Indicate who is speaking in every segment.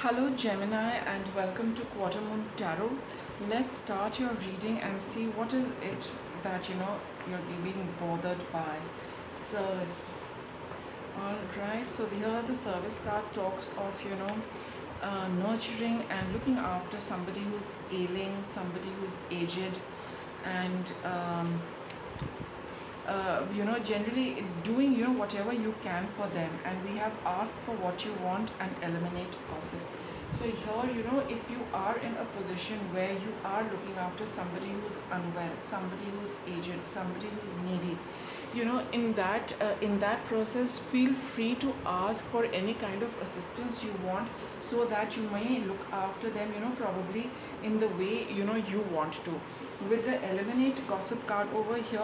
Speaker 1: Hello Gemini and welcome to Quarter Moon Tarot. Let's start your reading and see what is it that you're being bothered by. Service. Alright, so here the service card talks of nurturing and looking after somebody who's ailing, somebody who's aged, and generally doing whatever you can for them. And we have asked for what you want and eliminate gossip. So here, if you are in a position where you are looking after somebody who's unwell, somebody who's aged, somebody who's needy, in that process, feel free to ask for any kind of assistance you want, so that you may look after them, probably in the way you want to. With the eliminate gossip card over here,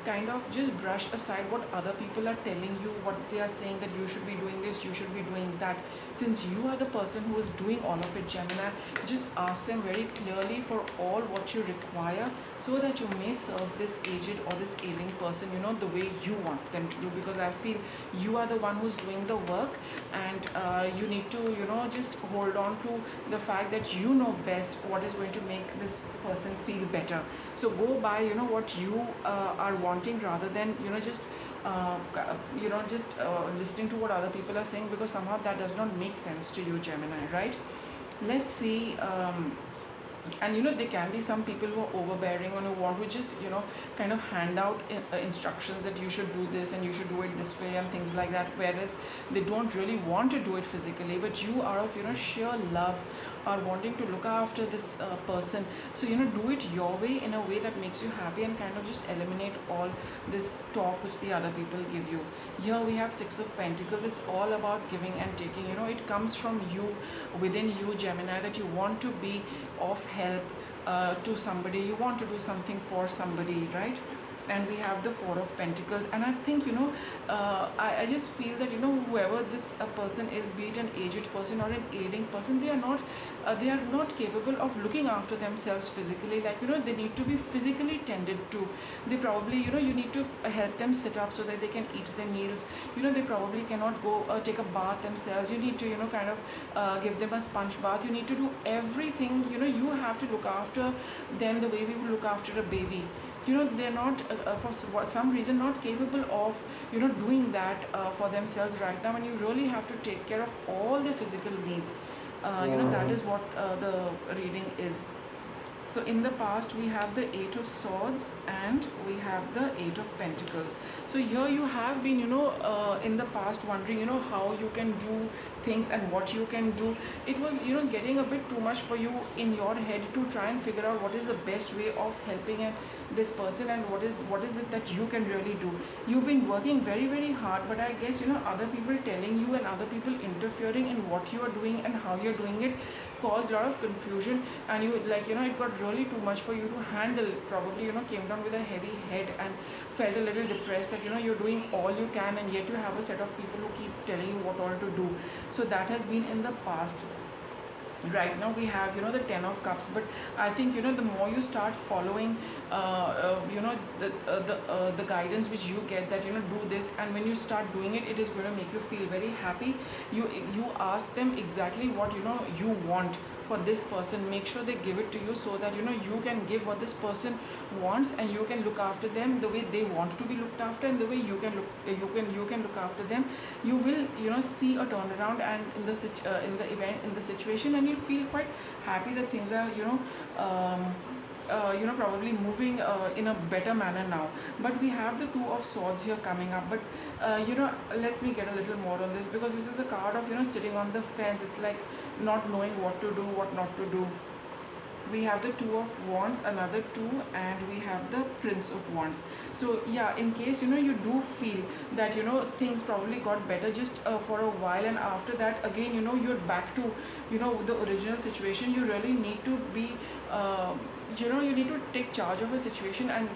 Speaker 1: kind of just brush aside what other people are telling you, what they are saying, that you should be doing this, you should be doing that. Since you are the person who is doing all of it, Gemini, just ask them very clearly for all what you require, so that you may serve this aged or this ailing person the way you want them to do. Because I feel you are the one who's doing the work, and you need to just hold on to the fact that you know best what is going to make this person feel better. So go by what you are wanting, rather than listening to what other people are saying, because somehow that does not make sense to you, Gemini, right? Let's see. And there can be some people who are overbearing and who want to just kind of hand out instructions that you should do this and you should do it this way and things like that, whereas they don't really want to do it physically, but you, out of sheer love, are wanting to look after this person. So do it your way, in a way that makes you happy, and kind of just eliminate all this talk which the other people give you. Here we have Six of Pentacles. It's all about giving and taking. It comes from you, within you, Gemini, that you want to be of help to somebody. You want to do something for somebody, right? And we have the Four of Pentacles, and I think I just feel that whoever this person is, be it an aged person or an ailing person, they are not capable of looking after themselves physically. Like they need to be physically tended to. They probably you need to help them sit up so that they can eat their meals. They probably cannot go take a bath themselves. You need to kind of give them a sponge bath. You need to do everything. You have to look after them the way we would look after a baby. They're not for some reason not capable of doing that for themselves right now, and you really have to take care of all their physical needs. That is what the reading is. So in the past we have the Eight of Swords and we have the Eight of Pentacles. So here you have been in the past wondering how you can do things and what you can do. It was getting a bit too much for you in your head to try and figure out what is the best way of helping this person, and what is it that you can really do. You've been working very, very hard, but I guess other people telling you and other people interfering in what you are doing and how you're doing it caused a lot of confusion, and you it got really too much for you to handle. Probably came down with a heavy head and felt a little depressed that you're doing all you can, and yet you have a set of people who keep telling you what all to do. So that has been in the past. Right now we have the Ten of Cups, but I think the more you start following the guidance which you get, that do this, and when you start doing it, it is going to make you feel very happy. You ask them exactly what you want for this person. Make sure they give it to you, so that you can give what this person wants, and you can look after them the way they want to be looked after, and the way you can look after them. You will see a turnaround and in the event, in the situation, and you feel quite happy that things are probably moving in a better manner now. But we have the Two of Swords here coming up, but let me get a little more on this, because this is a card of sitting on the fence. It's like not knowing what to do, what not to do. We have the Two of Wands, another two, and we have the Prince of Wands. So yeah, in case you do feel that things probably got better just for a while, and after that again you're back to the original situation, you really need to be you need to take charge of a situation, and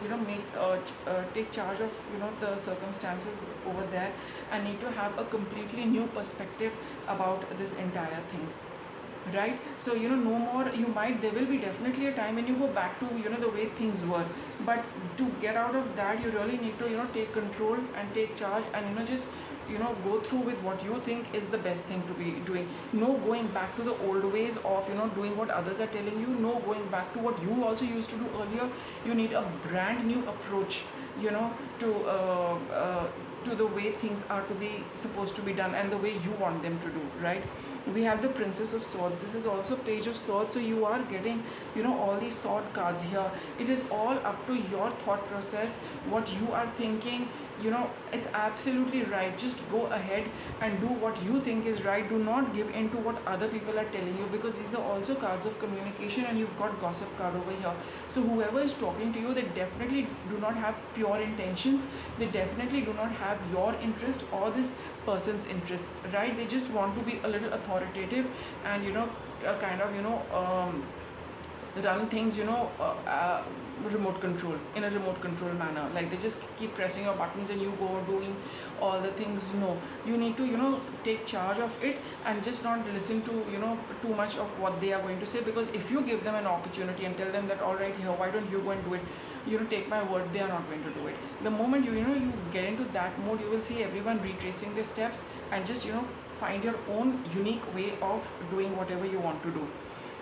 Speaker 1: take charge of the circumstances over there, and need to have a completely new perspective about this entire thing. Right? So no more, there will be definitely a time when you go back to the way things were, but to get out of that, you really need to take control and take charge, and just go through with what you think is the best thing to be doing. No going back to the old ways of doing what others are telling you. No going back to what you also used to do earlier. You need a brand new approach, you know to to the way things are to be supposed to be done and the way you want them to do, right? We have the Princess of Swords. This is also Page of Swords, so you are getting all these sword cards here. It is all up to your thought process, what you are thinking. It's absolutely right. Just go ahead and do what you think is right. Do not give in to what other people are telling you, because these are also cards of communication, and you've got gossip card over here. So whoever is talking to you, they definitely do not have pure intentions. They definitely do not have your interest or this person's interests, right? They just want to be a little authoritative and kind of run things remote control, in a remote control manner. Like, they just keep pressing your buttons and you go doing all the things. No, you need to take charge of it and just not listen to too much of what they are going to say, because if you give them an opportunity and tell them that, all right, here, why don't you go and do it, take my word, they are not going to do it. The moment you get into that mode, you will see everyone retracing their steps and just find your own unique way of doing whatever you want to do.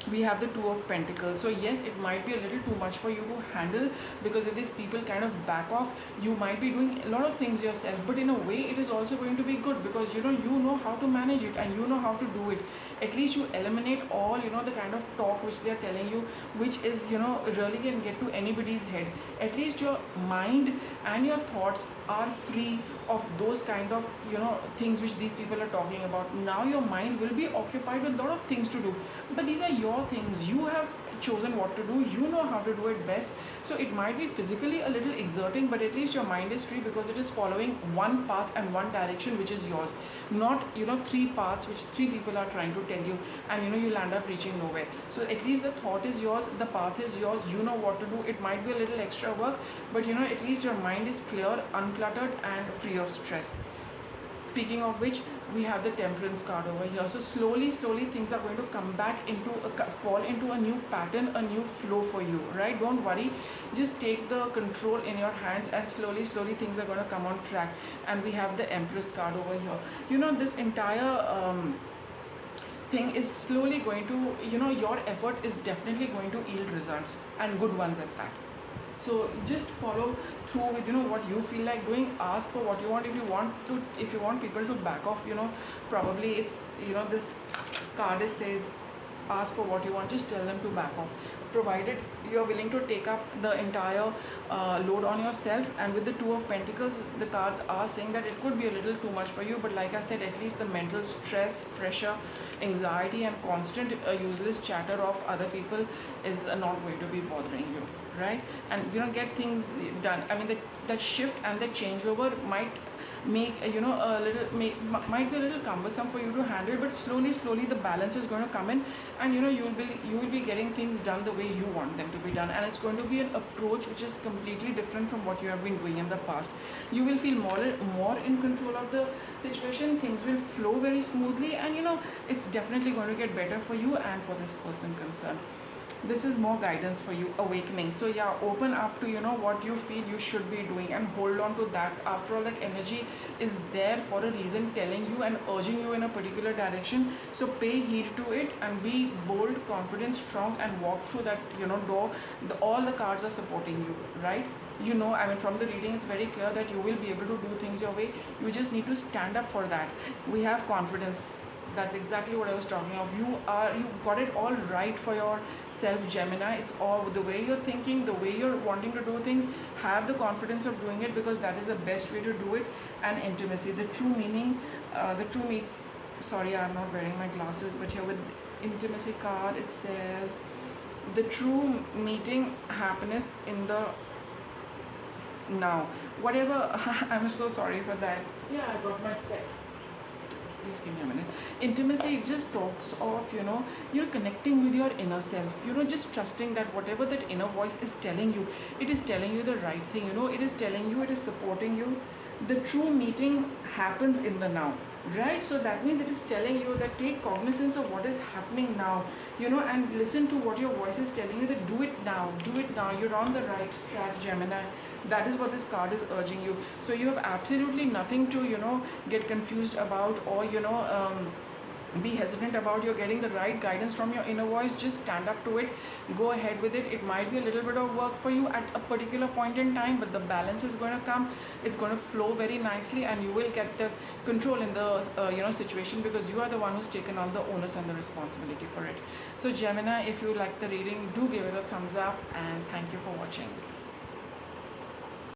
Speaker 1: We have the Two of Pentacles. So yes, it might be a little too much for you to handle, because if these people kind of back off, you might be doing a lot of things yourself, but in a way it is also going to be good, because you know how to manage it and you know how to do it. At least you eliminate all the kind of talk which they are telling you, which is really can get to anybody's head. At least your mind and your thoughts are free of those kind of things which these people are talking about. Now your mind will be occupied with a lot of things to do, but these are your things. You have chosen what to do, you know how to do it best. So it might be physically a little exerting, but at least your mind is free, because it is following one path and one direction which is yours, not three paths which three people are trying to tell you, and you'll end up reaching nowhere. So at least the thought is yours, the path is yours, you know what to do. It might be a little extra work, but at least your mind is clear, uncluttered and free of stress. Speaking of which, we have the Temperance card over here. So slowly things are going to come back fall into a new pattern, a new flow for you, right? Don't worry, just take the control in your hands, and slowly things are going to come on track. And we have the Empress card over here. This entire thing is slowly going to, your effort is definitely going to yield results, and good ones at that. So just follow through with what you feel like doing. Ask for what you want. If you want people to back off, probably it's this card says ask for what you want, just tell them to back off, provided you're willing to take up the entire load on yourself. And with the Two of Pentacles, the cards are saying that it could be a little too much for you, but like I said, at least the mental stress, pressure, anxiety and constant useless chatter of other people is not going to be bothering you, right? And get things done. I mean, that shift and the changeover might make might be a little cumbersome for you to handle, but slowly the balance is going to come in, and you will be getting things done the way you want them to be done. And it's going to be an approach which is completely different from what you have been doing in the past. You will feel more in control of the situation. Things will flow very smoothly, and it's definitely going to get better for you and for this person concerned. This is more guidance for you, awakening. So yeah, open up to what you feel you should be doing, and hold on to that. After all, that energy is there for a reason, telling you and urging you in a particular direction. So pay heed to it and be bold, confident, strong, and walk through that door. All the cards are supporting you, right? I mean, from the reading it's very clear that you will be able to do things your way. You just need to stand up for that. We have confidence. That's exactly what I was talking of. You got it all right for yourself, Gemini. It's all the way you're thinking, the way you're wanting to do things. Have the confidence of doing it, because that is the best way to do it. And intimacy, the true meaning, sorry, I'm not wearing my glasses, but here with intimacy card, it says the true meeting, happiness in the now. Whatever, I'm so sorry for that. Yeah, I got my specs. Just give me a minute. Intimacy, it just talks of you're connecting with your inner self, just trusting that whatever that inner voice is telling you, it is telling you the right thing. It is telling you, it is supporting you. The true meeting happens in the now. right? So that means it is telling you that take cognizance of what is happening now, and listen to what your voice is telling you, that do it now, do it now, you're on the right track, Gemini. That is what this card is urging you. So you have absolutely nothing to get confused about, or be hesitant about. You're getting the right guidance from your inner voice. Just stand up to it, go ahead with it. It might be a little bit of work for you at a particular point in time, but the balance is going to come. It's going to flow very nicely, and you will get the control in the situation, because you are the one who's taken on the onus and the responsibility for it. So Gemini, if you like the reading, do give it a thumbs up, and thank you for watching.